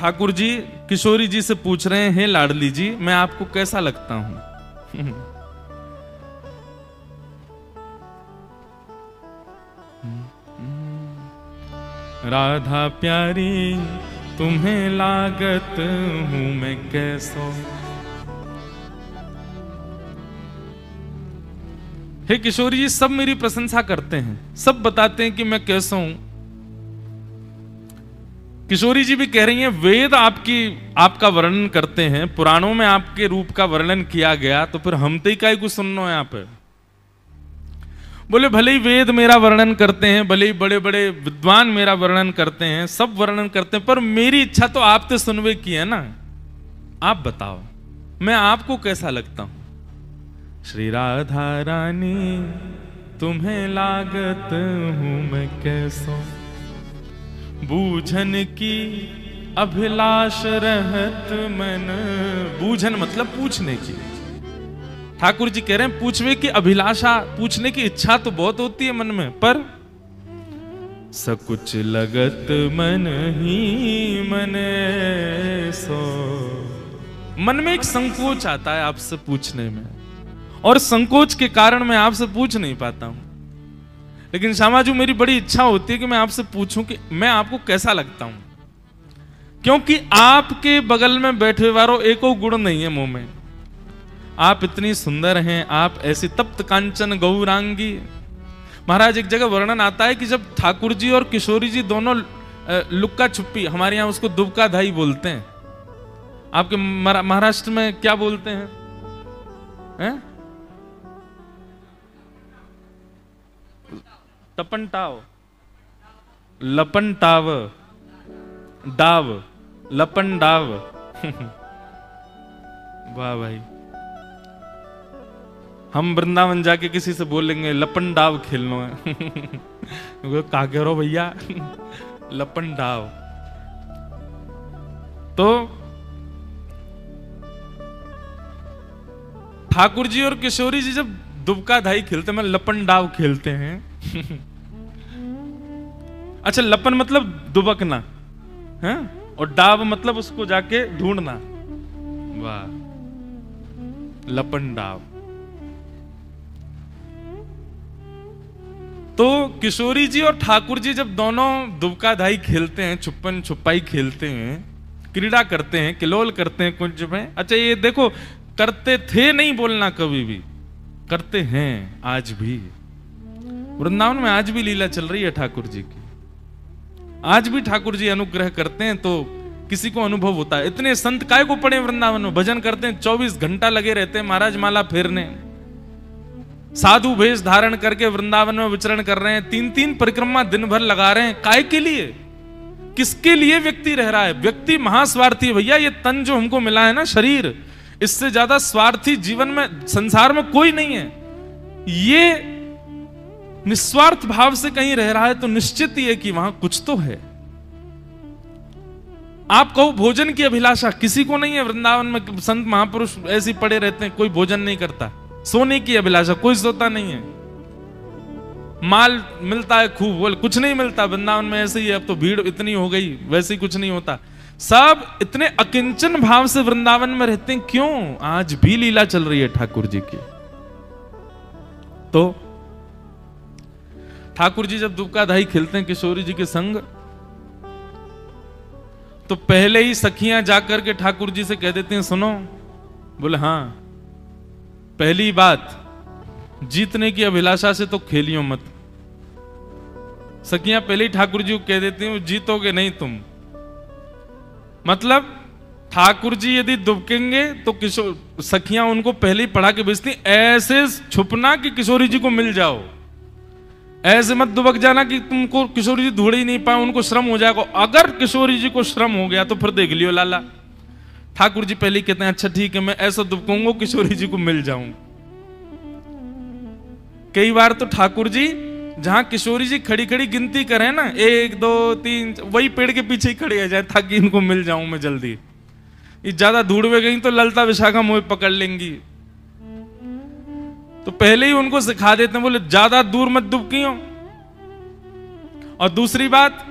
ठाकुर जी किशोरी जी से पूछ रहे हैं, हे लाडली जी, मैं आपको कैसा लगता हूं? राधा प्यारी तुम्हें लागत हूं मैं कैसो। हे किशोरी जी, सब मेरी प्रशंसा करते हैं, सब बताते हैं कि मैं कैसा हूं। किशोरी जी भी कह रही हैं, वेद आपका वर्णन करते हैं, पुराणों में आपके रूप का वर्णन किया गया, तो फिर हम तो ही कुछ सुनना है आप। बोले भले ही वेद मेरा वर्णन करते हैं, भले ही बड़े बड़े विद्वान मेरा वर्णन करते हैं, सब वर्णन करते हैं, पर मेरी इच्छा तो आप तो सुनवे की है ना। आप बताओ मैं आपको कैसा लगता हूं? श्री राधा रानी तुम्हें लागत हूं मैं कैसो, बूझन की अभिलाष रहत मन। बूझन मतलब पूछने की। ठाकुर जी कह रहे हैं पूछने की अभिलाषा, पूछने की इच्छा तो बहुत होती है मन में, पर सकुच लगत मन ही मन सो। मन में एक संकोच आता है आपसे पूछने में, और संकोच के कारण मैं आपसे पूछ नहीं पाता हूं। लेकिन श्यामाजू, मेरी बड़ी इच्छा होती है कि मैं आपसे पूछूं कि मैं आपको कैसा लगता हूं, क्योंकि आपके बगल में बैठे वालों एको गुण नहीं है मुंह में। आप इतनी सुंदर हैं, आप ऐसी तप्त कांचन गौरांगी। महाराज, एक जगह वर्णन आता है कि जब ठाकुर जी और किशोरी जी दोनों लुक्का छुप्पी, हमारे यहां उसको दुबका धाई बोलते हैं, आपके महाराष्ट्र में क्या बोलते हैं, हैं? टपनटाव, लपनटाव, डाव, लपन डाव। वाह भाई, हम वृंदावन जाके किसी से बोलेंगे लपन डाव खेलना है। का कह रहे भैया? लपन डाव। तो ठाकुर जी और किशोरी जी जब दुबका धाई खेलते हैं, लपन डाव खेलते हैं। अच्छा, लपन मतलब दुबकना है, और डाव मतलब उसको जाके ढूंढना। वाह, लपन डाव। तो किशोरी जी और ठाकुर जी जब दोनों दुबका धाई खेलते हैं, छुपन छुपाई खेलते हैं, क्रीड़ा करते हैं, किलोल करते हैं कुंज में। अच्छा, ये देखो, करते थे नहीं बोलना, कभी भी करते हैं आज भी। वृंदावन में आज भी लीला चल रही है ठाकुर जी की। आज भी ठाकुर जी अनुग्रह करते हैं तो किसी को अनुभव होता है। इतने संत काय को पड़े वृंदावन में, भजन करते हैं, 24 घंटा लगे रहते हैं महाराज माला फेरने। साधु भेष धारण करके वृंदावन में विचरण कर रहे हैं, 3-3 परिक्रमा दिन भर लगा रहे हैं। काय के लिए, किसके लिए व्यक्ति रह रहा है? व्यक्ति महास्वार्थी है भैया। ये तन जो हमको मिला है ना, शरीर, इससे ज्यादा स्वार्थी जीवन में संसार में कोई नहीं है। ये निस्वार्थ भाव से कहीं रह रहा है तो निश्चित ही है कि वहां कुछ तो है। आप कहो भोजन की अभिलाषा, किसी को नहीं है। वृंदावन में संत महापुरुष ऐसे पड़े रहते हैं, कोई भोजन नहीं करता। सोने की अभिलाषा, कोई सोता नहीं है। माल मिलता है खूब, बोल कुछ नहीं मिलता। वृंदावन में ऐसे ही, अब तो भीड़ इतनी हो गई, वैसे ही कुछ नहीं होता। सब इतने अकिंचन भाव से वृंदावन में रहते हैं। क्यों? आज भी लीला चल रही है ठाकुर जी की। तो ठाकुर जी जब दुबका धाई खेलते हैं किशोरी जी के संग, तो पहले ही सखियां जाकर के ठाकुर जी से कह देती हैं, सुनो। बोले हाँ, पहली बात, जीतने की अभिलाषा से तो खेलियो मत। सखियां पहले ही ठाकुर जी को कह देती हैं, जीतोगे नहीं तुम। मतलब ठाकुर जी यदि दुबकेंगे तो किशोर सखियां उनको पहले ही पढ़ा के भेजती, ऐसे छुपना कि किशोरी जी को मिल जाओ। ऐसे मत दुबक जाना कि तुमको किशोरी जी ढूंढ ही नहीं पाए, उनको श्रम हो जाएगा। अगर किशोरी जी को श्रम हो गया तो फिर देख लियो लाला। ठाकुर जी पहले कहते हैं, अच्छा ठीक है, मैं ऐसा दुबकूंगा किशोरी जी को मिल जाऊं। कई बार तो ठाकुर जी जहां किशोरी जी खड़ी खड़ी गिनती करें ना, 1 2 3, वही पेड़ के पीछे ही खड़े आ जाए ताकि इनको मिल जाऊं मैं जल्दी। ये ज्यादा ढूंढवे गई तो ललता विशाखा मुझे पकड़ लेंगी। तो पहले ही उनको सिखा देते हैं, बोले ज्यादा दूर मत दुबकियो। और दूसरी बात,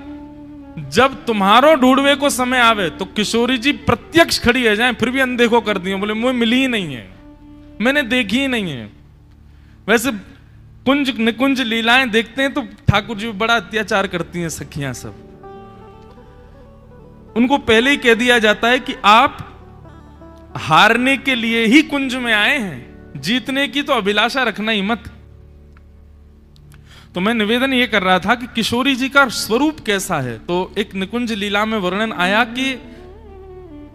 जब तुम्हारो ढूंढवे को समय आवे तो किशोरी जी प्रत्यक्ष खड़ी है जाए, फिर भी अनदेखो कर दिए, बोले मुझे मिली ही नहीं है, मैंने देखी ही नहीं है। वैसे कुंज निकुंज लीलाएं देखते हैं तो ठाकुर जी बड़ा अत्याचार करती हैं सखियां सब। उनको पहले ही कह दिया जाता है कि आप हारने के लिए ही कुंज में आए हैं, जीतने की तो अभिलाषा रखना ही मत। तो मैं निवेदन ये कर रहा था कि किशोरी जी का स्वरूप कैसा है। तो एक निकुंज लीला में वर्णन आया कि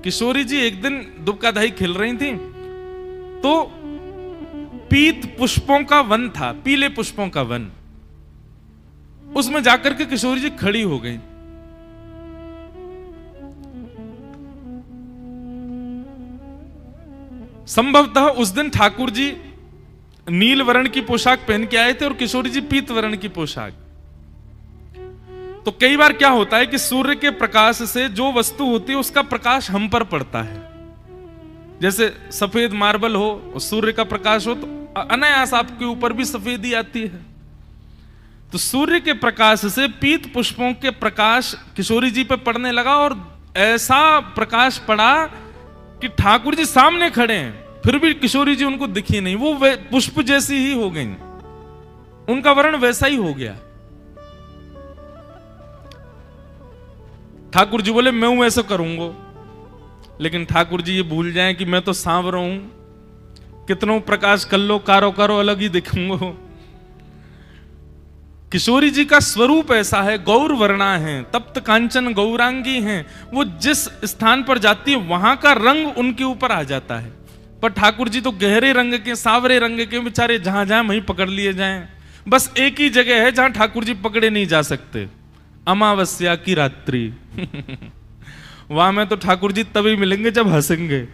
किशोरी जी एक दिन दुबकाधाई खेल रही थी, तो पीत पुष्पों का वन था, पीले पुष्पों का वन, उसमें जाकर के किशोरी जी खड़ी हो गई। संभवतः उस दिन ठाकुर जी नील वर्ण की पोशाक पहन के आए थे और किशोरी जी पीत वर्ण की पोशाक। तो कई बार क्या होता है कि सूर्य के प्रकाश से जो वस्तु होती है उसका प्रकाश हम पर पड़ता है। जैसे सफेद मार्बल हो और सूर्य का प्रकाश हो तो अनायास आपके ऊपर भी सफेदी आती है। तो सूर्य के प्रकाश से पीत पुष्पों के प्रकाश किशोरी जी पे पड़ने लगा और ऐसा प्रकाश पड़ा कि ठाकुर जी सामने खड़े हैं, फिर भी किशोरी जी उनको दिखी नहीं, वो पुष्प जैसी ही हो गई, उनका वर्ण वैसा ही हो गया। ठाकुर जी बोले मैं ऐसा करूंगा, लेकिन ठाकुर जी ये भूल जाएं कि मैं तो सांवरा हूं, कितनों प्रकाश कर लो कारो कारो अलग ही दिखूंगा। किशोरी जी का स्वरूप ऐसा है, गौर वर्णा है, तप्त कांचन गौरांगी हैं, वो जिस स्थान पर जाती है वहां का रंग उनके ऊपर आ जाता है। पर ठाकुर जी तो गहरे रंग के, सांवरे रंग के, बेचारे जहां जहां वहीं पकड़ लिए जाएं। बस एक ही जगह है जहां ठाकुर जी पकड़े नहीं जा सकते, अमावस्या की रात्रि। वहां में तो ठाकुर जी तभी मिलेंगे जब हंसेंगे,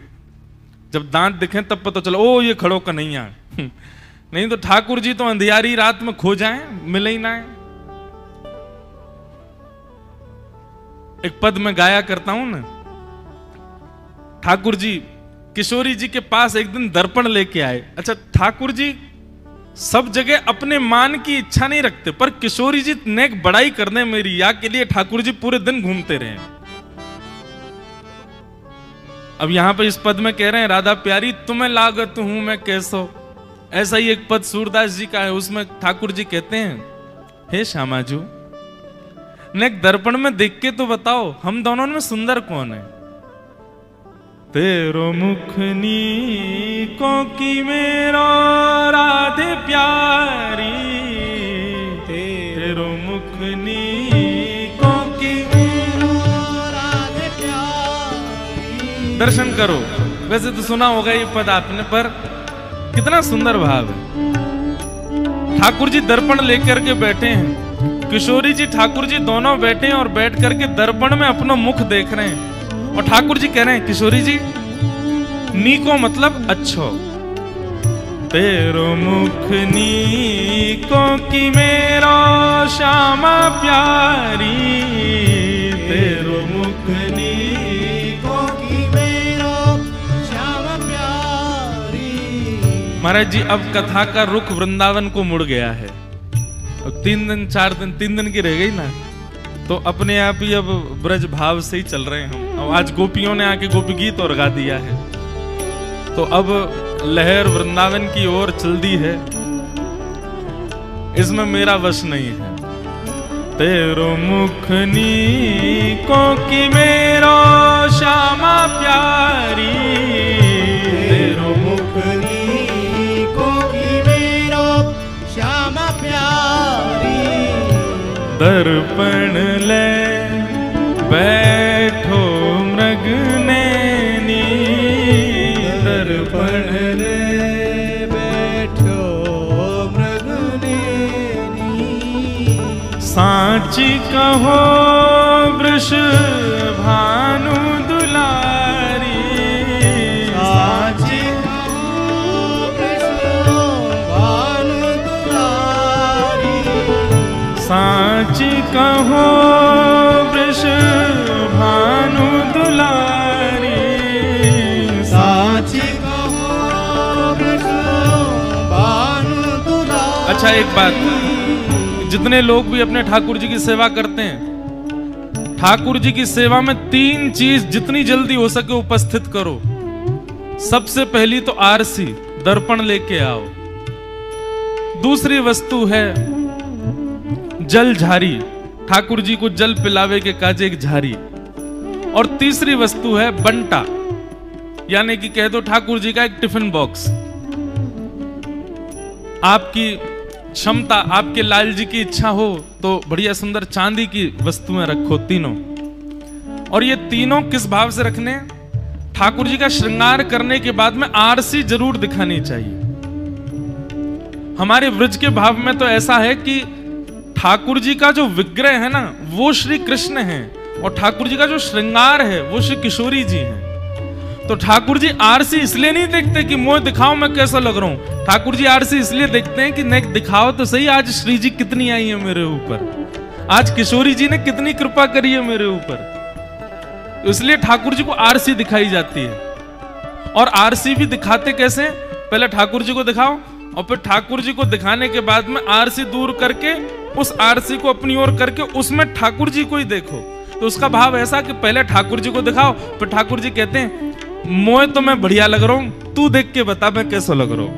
जब दांत दिखें तब पता चलो ओ ये खड़ो कन्हैया। नहीं तो ठाकुर जी तो अंधियारी रात में खो जाएं, मिले ही ना। एक पद में गाया करता हूं ना, ठाकुर जी किशोरी जी के पास एक दिन दर्पण लेके आए। अच्छा, ठाकुर जी सब जगह अपने मान की इच्छा नहीं रखते, पर किशोरी जी नेक बड़ाई करने मेरी या के लिए ठाकुर जी पूरे दिन घूमते रहे। अब यहां पे इस पद में कह रहे हैं राधा प्यारी तुम्हें लागत हूं मैं कैसो। ऐसा ही एक पद सूरदास जी का है, उसमें ठाकुर जी कहते हैं हे श्यामाजू नेक दर्पण में देख के तो बताओ हम दोनों में सुंदर कौन है। तेरो मुखनी को की मेरो राधे प्यारी, तेरो मुखनी को की मेरो राधे प्यारी। दर्शन करो। वैसे तो सुना होगा ये पद आपने, पर कितना सुंदर भाव है। ठाकुर जी दर्पण लेकर के बैठे हैं, किशोरी जी ठाकुर जी दोनों बैठे हैं और बैठ करके दर्पण में अपना मुख देख रहे हैं। और ठाकुर जी कह रहे हैं किशोरी जी नीको मतलब अच्छो, तेरो मुख नीको की मेरो श्यामा प्यारी, तेरो मुख नीको की मेरो श्यामा प्यारी। महाराज जी अब कथा का रुख वृंदावन को मुड़ गया है। अब 3 दिन 4 दिन 3 दिन की रह गई ना, तो अपने आप ही अब ब्रज भाव से ही चल रहे हैं हम। अब आज गोपियों ने आके गोपी गीत और गा दिया है, तो अब लहर वृंदावन की ओर चल दी है, इसमें मेरा वश नहीं है। तेरो मुख नीको की मेरो श्यामा प्यारी, तेरो मुख नीको की मेरो श्यामा प्यारी। दर्पण ले बैठो मृग नैनी, दर्पण ले बैठो मृग नैनी। साची कहो वृष भानु दुलारी, साची कहो वृष भानु दुलारी, साची कहो वृष भानु दुलारी, साची कहो वृष भानु दुलारी। अच्छा एक बात, जितने लोग भी अपने ठाकुर जी की सेवा करते हैं, ठाकुर जी की सेवा में 3 चीज जितनी जल्दी हो सके उपस्थित करो। सबसे पहली तो आरसी, दर्पण लेके आओ। दूसरी वस्तु है जल झारी, ठाकुर जी को जल पिलावे के काजे एक झारी। और तीसरी वस्तु है बंटा, यानी कि कह दो ठाकुर जी का एक टिफिन बॉक्स। आपकी क्षमता, आपके लाल जी की इच्छा हो तो बढ़िया सुंदर चांदी की वस्तुएं रखो तीनों। और ये तीनों किस भाव से रखने? ठाकुर जी का श्रृंगार करने के बाद में आरसी जरूर दिखानी चाहिए। हमारे व्रज के भाव में तो ऐसा है कि ठाकुर जी का जो विग्रह है ना वो श्री कृष्ण है, और ठाकुर जी का जो श्रृंगार है वो श्री किशोरी जी है। तो ठाकुर जी आरसी इसलिए नहीं देखते कि मुझे दिखाओ मैं कैसा लग रहा हूं। ठाकुर जी आरसी इसलिए देखते हैं कि नहीं दिखाओ तो सही, आज श्री जी कितनी आई है मेरे ऊपर, आज किशोरी जी ने कितनी कृपा करी है मेरे ऊपर। इसलिए ठाकुर जी को आरसी दिखाई जाती है। और आरसी भी दिखाते कैसे? पहले ठाकुर जी को दिखाओ और फिर ठाकुर जी को दिखाने के बाद में आरसी दूर करके उस आरसी को अपनी ओर करके उसमें ठाकुर जी को ही देखो। तो उसका भाव ऐसा कि पहले ठाकुर जी को दिखाओ, फिर ठाकुर जी कहते हैं मोए तो मैं बढ़िया लग रहा हूं, तू देख के बता मैं कैसा लग रहा हूं।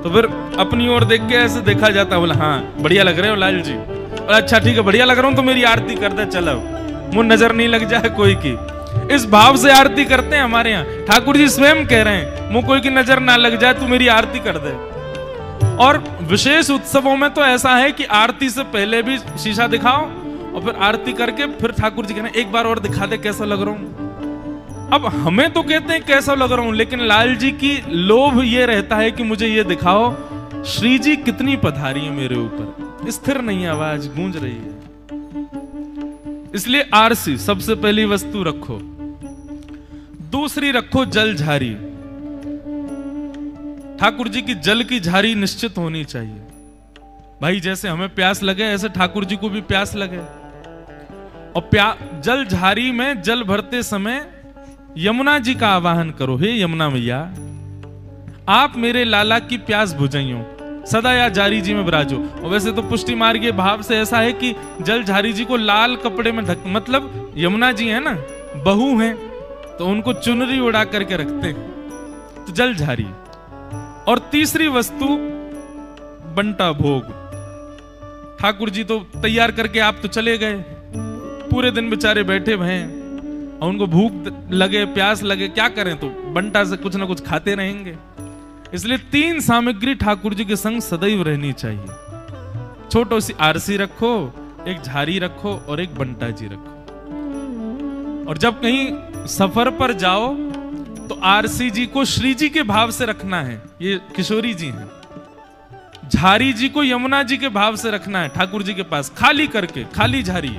तो फिर अपनी ओर देख के ऐसे देखा जाता है, बोला हाँ बढ़िया लग रहे हो लाल जी, और अच्छा ठीक है बढ़िया लग रहा हूं तो मेरी आरती कर दे, चलो मुझे नजर नहीं लग जाए कोई की। इस भाव से आरती करते हैं हमारे यहाँ। ठाकुर जी स्वयं कह रहे हैं मुझे कोई की नजर ना लग जाए, तू मेरी आरती कर दे। और विशेष उत्सवों में तो ऐसा है कि आरती से पहले भी शीशा दिखाओ और फिर आरती करके फिर ठाकुर जी कहना एक बार और दिखा दे कैसा लग रहा हूं। अब हमें तो कहते हैं कैसा लग रहा हूं, लेकिन लाल जी की लोभ ये रहता है कि मुझे ये दिखाओ श्री जी कितनी पधारी है मेरे ऊपर, स्थिर नहीं आवाज गूंज रही है। इसलिए आरसी सबसे पहली वस्तु रखो। दूसरी रखो जल झारी। ठाकुर जी की जल की झारी निश्चित होनी चाहिए। भाई जैसे हमें प्यास लगे ऐसे ठाकुर जी को भी प्यास लगे। और जल झारी में जल भरते समय यमुना जी का आवाहन करो, हे यमुना मैया आप मेरे लाला की प्यास बुझाइयो, सदा या जारी जी में विराजो। और वैसे तो पुष्टि मार्गीय भाव से ऐसा है कि जल झारी जी को लाल कपड़े में ढक, मतलब यमुना जी है ना बहू हैं तो उनको चुनरी उड़ा करके रखते हैं, तो जल झारी। और तीसरी वस्तु बंटा भोग। ठाकुर जी तो तैयार करके आप तो चले गए, पूरे दिन बेचारे बैठे हुए हैं और उनको भूख लगे प्यास लगे, क्या करें, तो बंटा से कुछ ना कुछ खाते रहेंगे। इसलिए 3 सामग्री ठाकुर जी के संग सदैव रहनी चाहिए। छोटो सी आरसी रखो, एक झारी रखो और एक बंटा जी रखो। और जब कहीं सफर पर जाओ तो आरसी जी को श्री जी के भाव से रखना है, ये किशोरी जी हैं। झारी जी को यमुना जी के भाव से रखना है ठाकुर जी के पास, खाली करके, खाली झारी।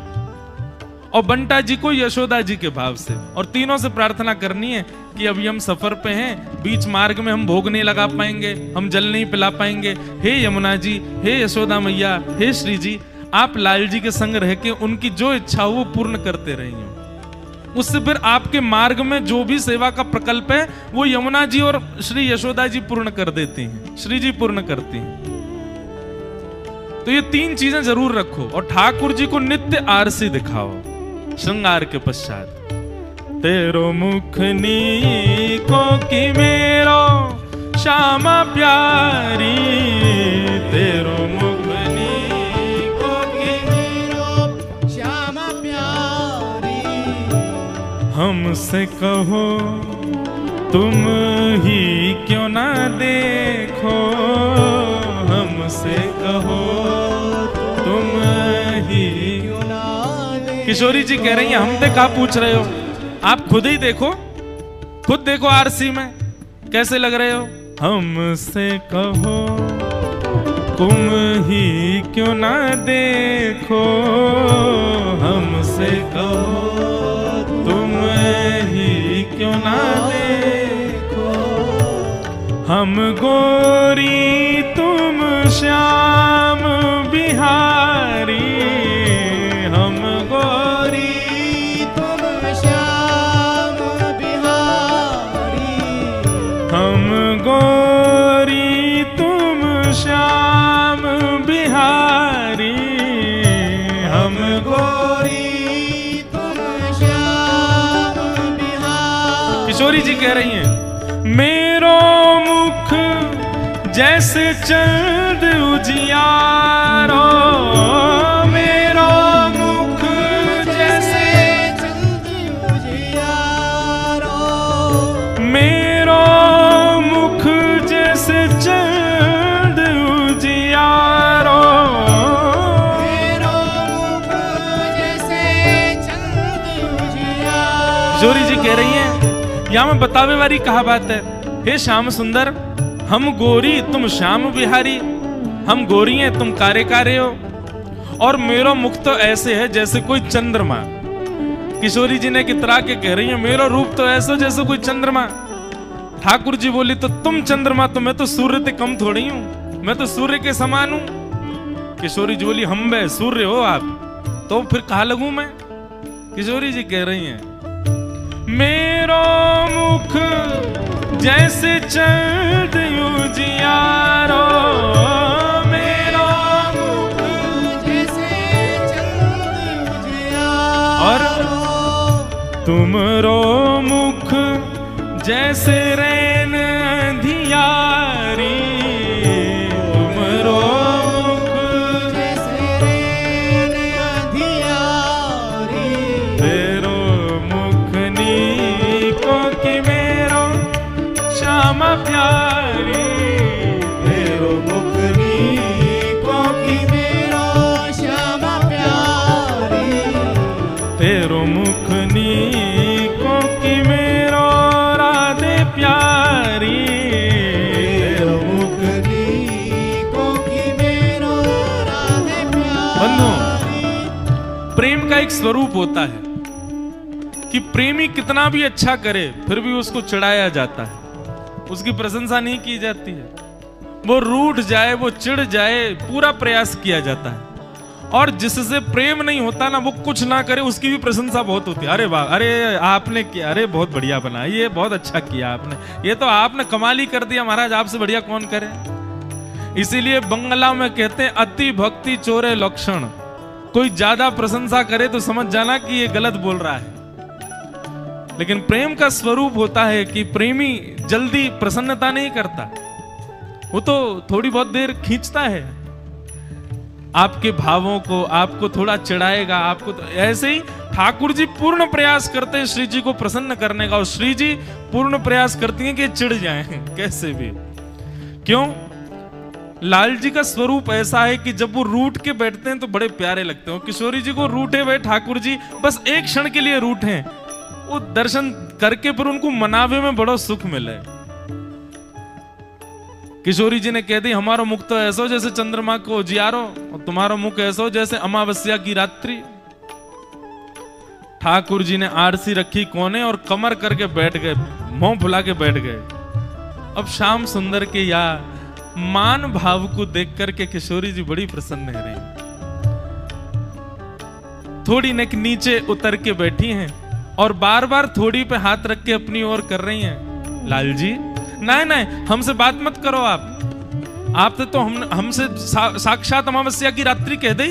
और बंटा जी को यशोदा जी के भाव से। और तीनों से प्रार्थना करनी है कि अभी हम सफर पे हैं, बीच मार्ग में हम भोग नहीं लगा पाएंगे, हम जल नहीं पिला पाएंगे। हे यमुना जी, हे यशोदा मैया, हे श्री जी, आप लाल जी के संग रह के उनकी जो इच्छा हो वो पूर्ण करते रहिए। उससे फिर आपके मार्ग में जो भी सेवा का प्रकल्प है वो यमुना जी और श्री यशोदा जी पूर्ण कर देती हैं, श्री जी पूर्ण करती हैं। तो ये 3 चीजें जरूर रखो। और ठाकुर जी को नित्य आरसी दिखाओ श्रृंगार के पश्चात। तेरो मुख नीको की मेरो श्यामा प्यारी, तेरो मुख नीको की मेरो श्यामा प्यारी। हमसे कहो तुम ही क्यों ना देखो, हमसे कहो तुम ही क्यों ना देखो। किशोरी जी कह रही हैं हम ते कहा पूछ रहे हो, आप खुद ही देखो, खुद देखो आरसी में कैसे लग रहे हो। हमसे कहो तुम ही क्यों ना देखो, हमसे कहो तुम ही क्यों ना देखो। हम गोरी तुम श्याम बिहारी, हम गोरी तुम श्याम बिहारी, हम गोरी तुम श्याम बिहारी, हम गोरी तुम किशोरी जी कह रही हैं, मेरो मुख जैसे चंद उजियारो, मेरो मुख जैसे चंद उजियारो, मेरो मुख जैसे चंद उजियारो, मेरो मुख जैसे चंद उजियारो। किशोरी जी कह रही हैं, यहां में बतावे वाली कहा बात है, हे श्याम सुंदर, हम गोरी तुम श्याम बिहारी, हम गोरी हैं तुम कारे कारे हो, और मेरा मुख तो ऐसे है जैसे कोई चंद्रमा। किशोरी जी ने कितरा के कह रही है, मेरा रूप तो ऐसा जैसे कोई चंद्रमा। ठाकुर जी बोली, तो तुम चंद्रमा, तो मैं तो सूर्य से कम थोड़ी हूं, मैं तो सूर्य के समान हूं। किशोरी जी बोली, हम बे सूर्य हो आप, तो फिर कहा लगूं मैं। किशोरी जी कह रही हैं, मेरो मुख जैसे चंद उजियारो, मेरो मुख जैसे चंद उजियारो, और तुमरो मुख जैसे रैन अंधियारी, तुमरो मुख जैसे रैन अंधियारी, तेरो मुख नीको की मेरो श्यामा प्यारी, तेरो मुख नीको की मेरो श्यामा प्यारी, तेरो मुख नीको की मेरो राधे प्यारी, तेरो मुख नीको की मेरो राधे प्यारी। बंधुओं, प्रेम का एक स्वरूप होता है कि प्रेमी कितना भी अच्छा करे फिर भी उसको चिढ़ाया जाता है, उसकी प्रशंसा नहीं की जाती है, वो रूठ जाए, वो चिढ़ जाए, पूरा प्रयास किया जाता है। और जिससे प्रेम नहीं होता ना, वो कुछ ना करे उसकी भी प्रशंसा बहुत होती है। अरे वाह, अरे आपने किया, अरे बहुत बढ़िया बना, ये बहुत अच्छा किया आपने, ये तो आपने कमाल ही कर दिया महाराज, आपसे बढ़िया कौन करे। इसीलिए बंगला में कहते हैं, अति भक्ति चोरे लक्षण। कोई ज्यादा प्रशंसा करे तो समझ जाना कि ये गलत बोल रहा है। लेकिन प्रेम का स्वरूप होता है कि प्रेमी जल्दी प्रसन्नता नहीं करता, वो तो थोड़ी बहुत देर खींचता है आपके भावों को, आपको थोड़ा चिढ़ाएगा आपको। तो ऐसे ही ठाकुर जी पूर्ण प्रयास करते हैं श्री जी को प्रसन्न करने का, और श्री जी पूर्ण प्रयास करती हैं कि चिढ़ जाएं कैसे भी। क्यों? लाल जी का स्वरूप ऐसा है कि जब वो रूठ के बैठते हैं तो बड़े प्यारे लगते हैं। किशोरी जी को रूठे हुए ठाकुर जी बस एक क्षण के लिए रूठे, वो दर्शन करके फिर उनको मनावे में बड़ा सुख मिले। किशोरी जी ने कह दी, हमारा मुख तो ऐसा जैसे चंद्रमा को उजियारो, और तुम्हारा मुख ऐसा जैसे अमावस्या की रात्रि। ठाकुर जी ने आरसी रखी कोने और कमर करके बैठ गए, मुंह फुला के बैठ गए। अब श्याम सुंदर के या मान भाव को देख करके किशोरी जी बड़ी प्रसन्न है रही, थोड़ी नेक नीचे उतर के बैठी हैं और बार बार थोड़ी पे हाथ रख के अपनी ओर कर रही हैं। लाल जी, नहीं नहीं, हमसे बात मत करो आप तो हमसे साक्षात अमावस्या की रात्रि कह दी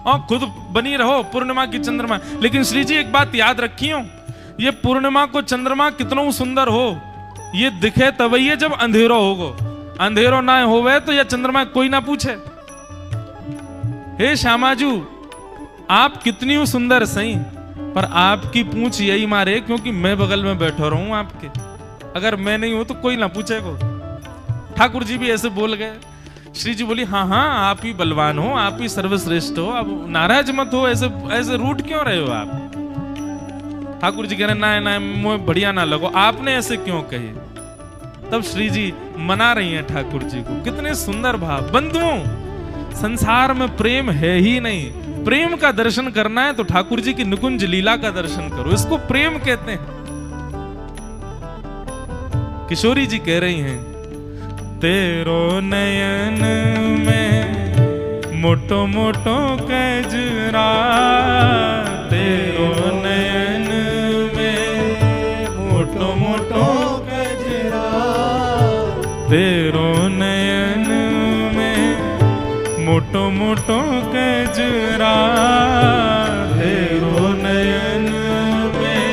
और खुद बनी रहो पूर्णिमा की चंद्रमा। लेकिन श्री जी एक बात याद रखियो, ये पूर्णिमा को चंद्रमा कितना सुंदर हो, ये दिखे तभी है जब अंधेरो होगो, अंधेरो ना होवे तो यह चंद्रमा कोई ना पूछे। हे श्यामाजू, आप कितनी सुंदर सही, पर आपकी पूछ यही मारे क्योंकि मैं बगल में बैठा रहूं आपके, अगर मैं नहीं हूं तो कोई ना पूछेगा। ठाकुर जी भी ऐसे बोल गए। श्री जी बोली, हाँ हाँ, आप ही बलवान हो, आप ही सर्वश्रेष्ठ हो, अब नाराज मत हो, ऐसे ऐसे रूठ क्यों रहे हो आप। ठाकुर जी कह रहे, ना ना, मुझे बढ़िया ना लगो, आपने ऐसे क्यों कहे। तब श्री जी मना रही हैं ठाकुर जी को। कितने सुंदर भाव। बंधुओं, संसार में प्रेम है ही नहीं, प्रेम का दर्शन करना है तो ठाकुर जी की निकुंज लीला का दर्शन करो, इसको प्रेम कहते हैं। किशोरी जी कह रही हैं, तेरो नयन में मोटो मोटो कजरा, तेरो नयन में मोटो मोटो कजरा, तेरो नयन में मोटो मोटो कजरा, तेरो नयन में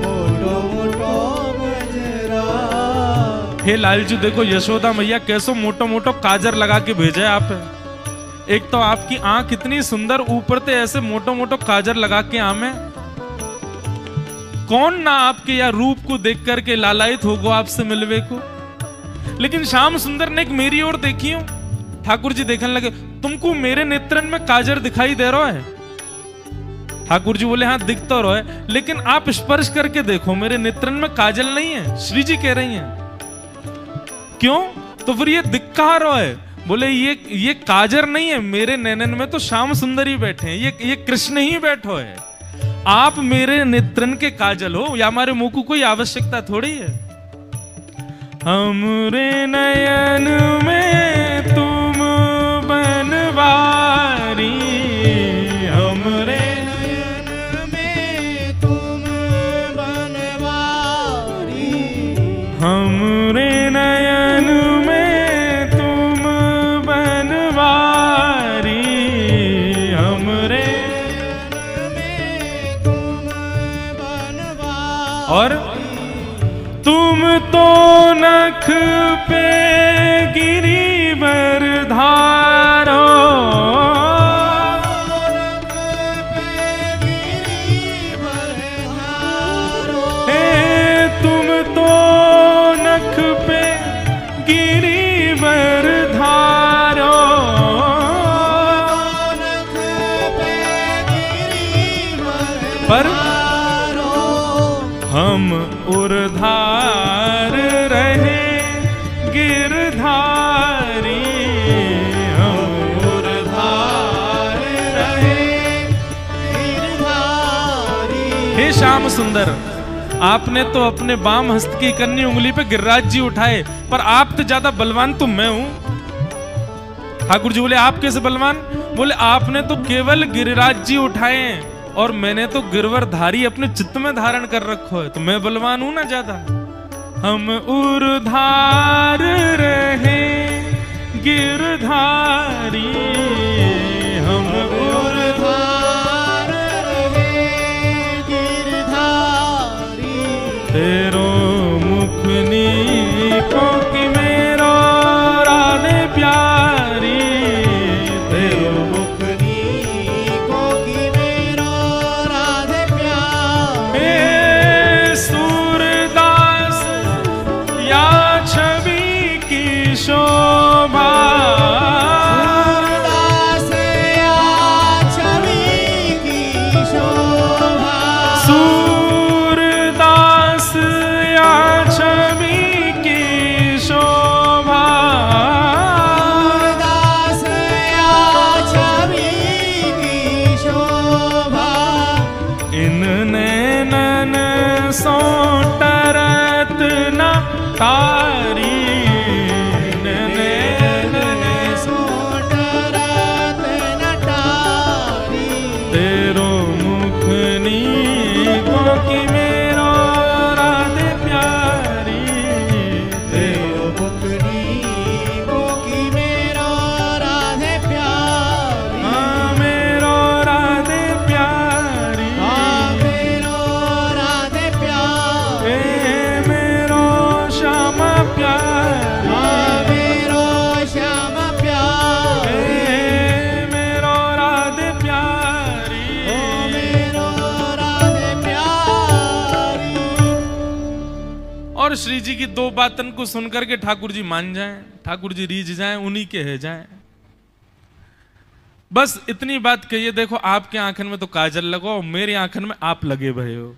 मोटो मोटो हे लालजू देखो यशोदा मैया कैसो मोटो मोटो काजर लगा के भेजे आप। एक तो आपकी आंख इतनी सुंदर, ऊपर से ऐसे मोटो मोटो काजर लगा के आमे। कौन ना आपके या रूप को देख करके लालायित होगो आपसे मिलवे को। लेकिन श्याम सुंदर ने एक मेरी ओर देखी हो। ठाकुर जी देखने लगे, तुमको मेरे नेत्रन में काजर दिखाई दे रहा है? ठाकुर जी बोले, हाँ दिख तो रहा है, लेकिन आप स्पर्श करके देखो, मेरे नेत्रन में काजल नहीं है। श्री जी कह रही हैं क्यों? तो फिर ये दिख कहाँ रहा है? बोले ये काजर नहीं है, मेरे नैनन में तो श्याम सुंदर ही बैठे हैं, ये कृष्ण ही बैठो है। आप मेरे नेत्रन के काजल हो, या हमारे मुंह को कोई आवश्यकता थोड़ी है। हमरे नयन में तुम बनवारी, हमरे नयन में तुम बनवारी, हमरे नयन में तुम बनवारी, हमरे में तुम बनवारी। और तुम तो नख पे गिरिवर धारो, हे तुम तो नख पे गिरिवर धारो, पर हम उर्धार रहे गिरधारी, हम उर्धार रहे गिरधारी। हे श्याम सुंदर, आपने तो अपने बाम हस्त की कन्नी उंगली पे गिरिराज जी उठाए, पर आप तो ज्यादा बलवान तो मैं हूं। ठाकुर जी बोले, आप कैसे बलवान? बोले, आपने तो केवल गिरिराज जी उठाए हैं, और मैंने तो गिरवर धारी अपने चित्त में धारण कर रखो है, तो मैं बलवान हूं ना ज्यादा। हम उर्धार रहे गिरधारी, हम उर्धार रहे गिरधारी। तेरो मुख नीको की मेरो राधे प्यारी, तेरो मुख नीको की मेरो राधे प्यारी। हे सूरदास या छवि की शोभा, सूरदास या छवि की शोभा, सूरदास या छवि की शोभा, सूरदास या छवि की शोभा। इन नैनन सो टरत न तारी, इन नैनन सो सोटरत नटारी। तेरो मुख नीको की मेरो राधे प्यारी, तेरो मुख नीको की मेरो राधे प्यारी। हाँ मेरो राधे प्यारी, हाँ मेरो राधे प्यारी। हे मेरो श्यामा प्यारी, हाँ मेरो श्याम प्यारी। हे मेरो राधे प्यारी। ओ मेरो राधे प्यारी। और श्री जी की दो बातन को सुनकर के ठाकुर जी मान जाएं, ठाकुर जी रीझ जाएं, उन्हीं के है जाएं। बस इतनी बात कहिए, देखो आपके आंखन में तो काजल लगो, मेरी आंखन में आप लगे भये हो।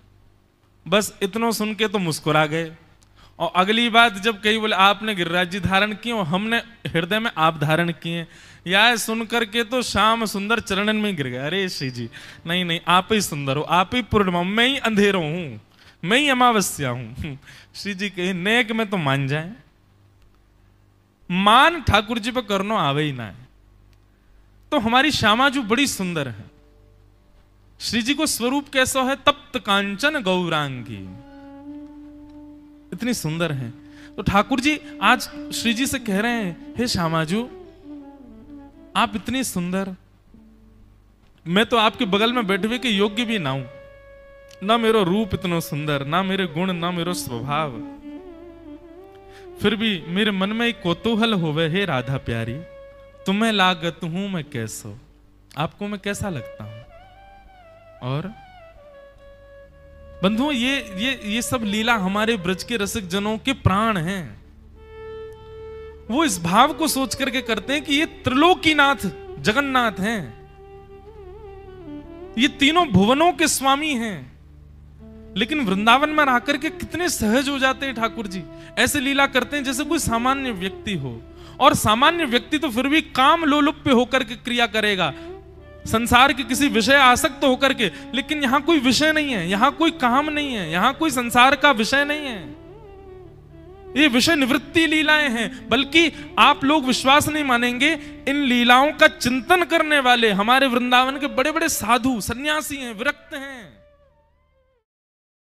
बस इतना सुन के तो मुस्कुरा गए। और अगली बात जब कही, बोले आपने गिरिराज जी धारण किए, हमने हृदय में आप धारण किए। यह सुन करके तो श्याम सुंदर चरणन में गिर गए। अरे श्री जी, नहीं नहीं, आप ही सुंदर हो, आप ही पूर्णिमा, मैं ही अंधेरो हूं, मैं ही अमावस्या हूं। श्री जी कहे, नेक में तो मान जाए, मान ठाकुर जी पे करनो आवे ही ना है। तो हमारी श्यामा जो बड़ी सुंदर है, श्री जी को स्वरूप कैसा है? तप्त कांचन गौरांगी, इतनी सुंदर है। तो ठाकुर जी आज श्री जी से कह रहे हैं, हे श्यामाजू आप इतनी सुंदर, मैं तो आपके बगल में बैठे हुए के योग्य भी ना हूं, ना मेरा रूप इतना सुंदर, ना मेरे गुण, ना मेरा स्वभाव, फिर भी मेरे मन में एक कौतूहल होवे, हे राधा प्यारी तुम्हें लागत हूं मैं कैसो, आपको मैं कैसा लगता हूं। और बंधुओं ये सब लीला हमारे ब्रज के रसिक जनों के प्राण हैं। वो इस भाव को सोच करके करते हैं कि ये त्रिलोकीनाथ जगन्नाथ हैं, ये तीनों भुवनों के स्वामी हैं, लेकिन वृंदावन में आकर के कितने सहज हो जाते हैं ठाकुर जी। ऐसे लीला करते हैं जैसे कोई सामान्य व्यक्ति हो, और सामान्य व्यक्ति तो फिर भी काम लोलुप्य होकर के क्रिया करेगा, संसार के किसी विषय आसक्त होकर के, लेकिन यहां कोई विषय नहीं है, यहां कोई काम नहीं है, यहां कोई संसार का विषय नहीं है, ये विषय निवृत्ति लीलाएं हैं। बल्कि आप लोग विश्वास नहीं मानेंगे, इन लीलाओं का चिंतन करने वाले हमारे वृंदावन के बड़े बड़े साधु सन्यासी हैं, विरक्त हैं।